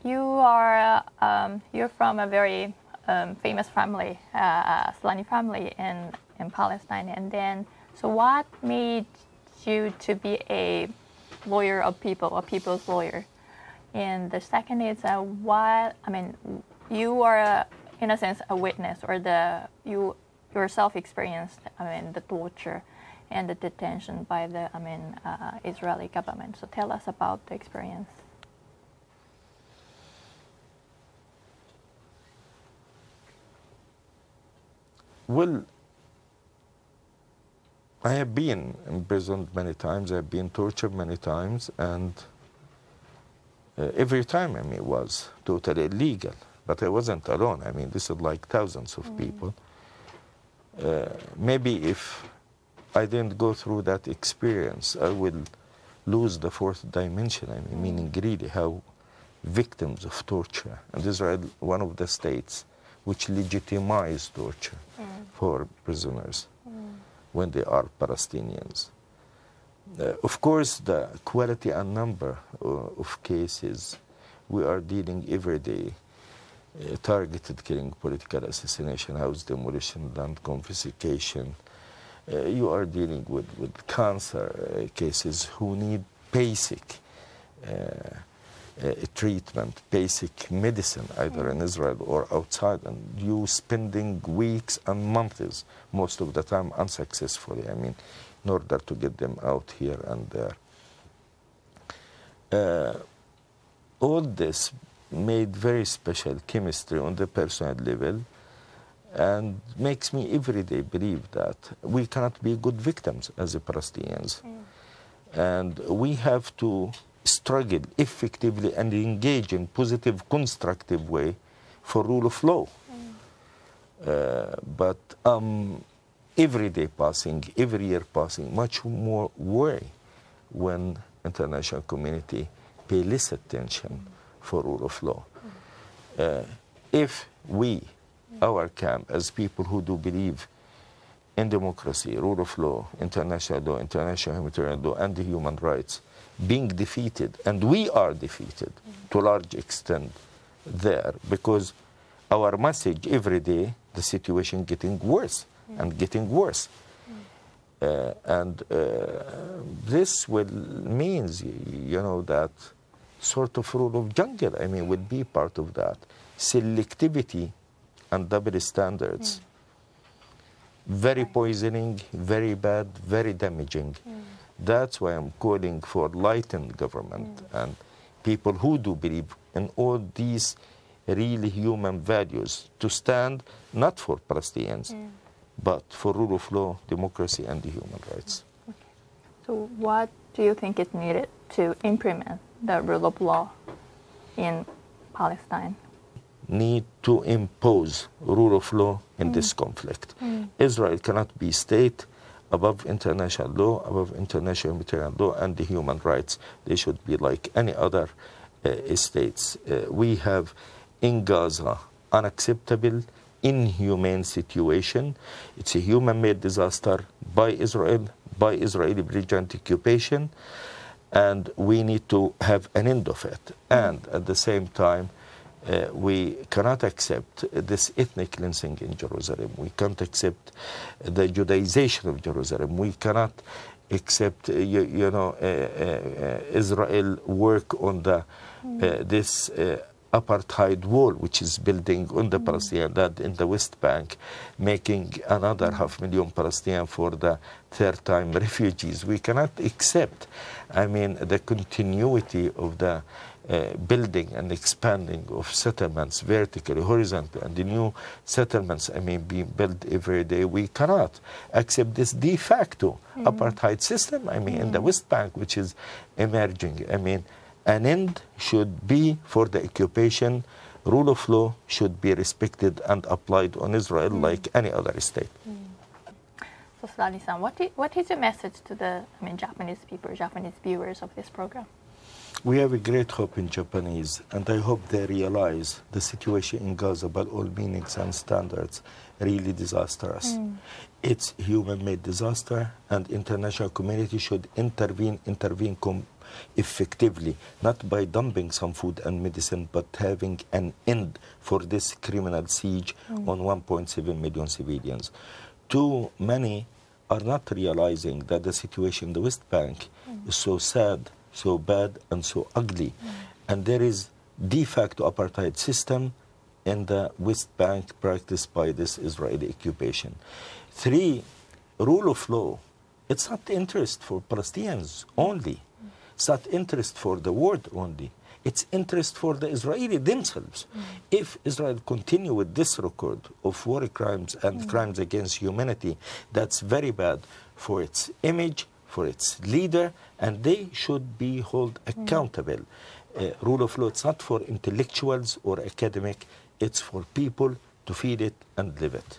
you're from a very famous family, Selaani family in Palestine, and then so what made you to be a lawyer of people, a people's lawyer? And the second is you are in a sense a witness, or you yourself experienced the torture and the detention by the Israeli government. So tell us about the experience. Well, I have been imprisoned many times, I have been tortured many times, and every time, it was totally illegal. But I wasn't alone. This is like thousands of people. Maybe if I didn't go through that experience, I will lose the fourth dimension, meaning really how victims of torture, and Israel, one of the states which legitimize torture for prisoners when they are Palestinians. Of course, the quality and number of cases we are dealing every day, targeted killing, political assassination, house demolition, land confiscation. You are dealing with cancer cases who need basic treatment, basic medicine, either in Israel or outside, and you spending weeks and months, most of the time unsuccessfully, in order to get them out here and there. All this made very special chemistry on the personal level, and makes me every day believe that we cannot be good victims as Palestinians. And we have to struggle effectively and engage in positive, constructive way for rule of law. But every day passing, every year passing, much more worry when international community pay less attention for rule of law. If we, our camp, as people who do believe in democracy, rule of law, international humanitarian law, and the human rights, being defeated, and we are defeated to a large extent there, because our message every day, the situation getting worse and getting worse. This will means, that sort of rule of jungle, will be part of that. Selectivity and double standards. Very poisoning, very bad, very damaging. That's why I'm calling for enlightened government and people who do believe in all these really human values to stand not for Palestinians, but for rule of law, democracy, and the human rights. Okay. So what do you think is needed to implement the rule of law in Palestine? Need to impose rule of law in this conflict. Israel cannot be state above international law, above international humanitarian law, and the human rights. They should be like any other states. We have in Gaza unacceptable, inhumane situation. It's a human-made disaster by Israel, by Israeli belligerent occupation, and we need to have an end of it. And at the same time, we cannot accept this ethnic cleansing in Jerusalem. We can't accept the Judaization of Jerusalem. We cannot accept, Israel work on the this apartheid wall, which is building on the Palestinian land in the West Bank, making another 500,000 Palestinians for the third time refugees. We cannot accept, the continuity of the building and expanding of settlements vertically, horizontally, and the new settlements, being built every day. We cannot accept this de facto apartheid system, in the West Bank, which is emerging. An end should be for the occupation. Rule of law should be respected and applied on Israel like any other state. So, Selaani-san, what is your message to the Japanese people, Japanese viewers of this program? We have a great hope in Japanese, and I hope they realize the situation in Gaza, by all meanings and standards, really disastrous. It's human-made disaster, and international community should intervene effectively, not by dumping some food and medicine, but having an end for this criminal siege on 1.7 million civilians. Too many are not realizing that the situation in the West Bank is so sad, so bad, and so ugly. And there is de facto apartheid system in the West Bank practiced by this Israeli occupation. 3, rule of law. It's not interest for Palestinians only. It's not interest for the world only. It's interest for the Israeli themselves. If Israel continue with this record of war crimes and crimes against humanity, that's very bad for its image, for its leader, and they should be held accountable. Rule of law, it's not for intellectuals or academic, it's for people to feel it and live it.